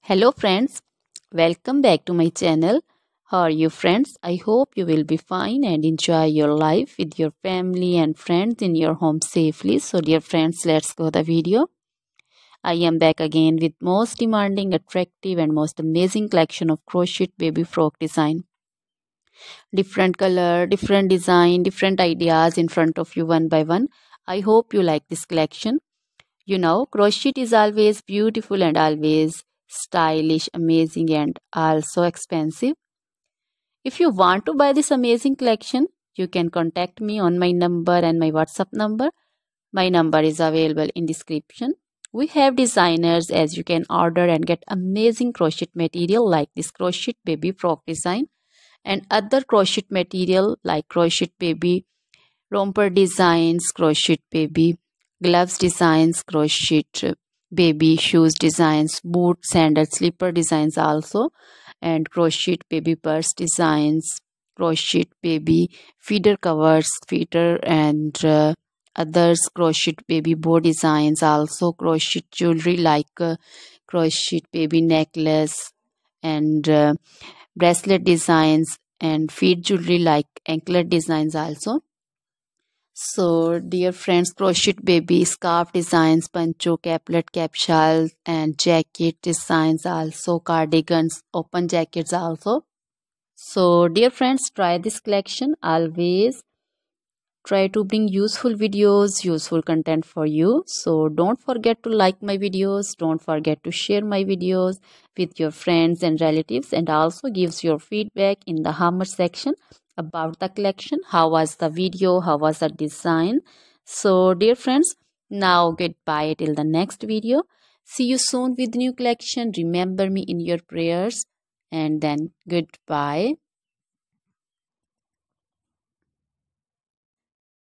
Hello friends, welcome back to my channel. How are you friends? I hope you will be fine and enjoy your life with your family and friends in your home safely. So dear friends, let's go the video. I am back again with most demanding, attractive and most amazing collection of crochet baby frock design. Different color, different design, different ideas in front of you one by one. I hope you like this collection. You know, crochet is always beautiful and always stylish, amazing and also expensive. If you want to buy this amazing collection, you can contact me on my number and my WhatsApp number. My number is available in description. We have designers as you can order and get amazing crochet material like this crochet baby frock design and other crochet material like crochet baby romper designs, crochet baby gloves designs, crochet baby shoes designs, boot, sandal, slipper designs also, and crochet baby purse designs, crochet baby feeder covers, feeder and others, crochet baby bow designs also, crochet jewelry like crochet baby necklace and bracelet designs and feet jewelry like anklet designs also. So, dear friends, crochet baby scarf designs, pancho, caplet, capsule, and jacket designs also, cardigans, open jackets also. So, dear friends, try this collection. Always try to bring useful videos, useful content for you. So, don't forget to like my videos. Don't forget to share my videos with your friends and relatives, and also gives your feedback in the comment section about the collection. How was the video? How was the design? So, dear friends, now goodbye till the next video. See you soon with new collection. Remember me in your prayers, and then goodbye.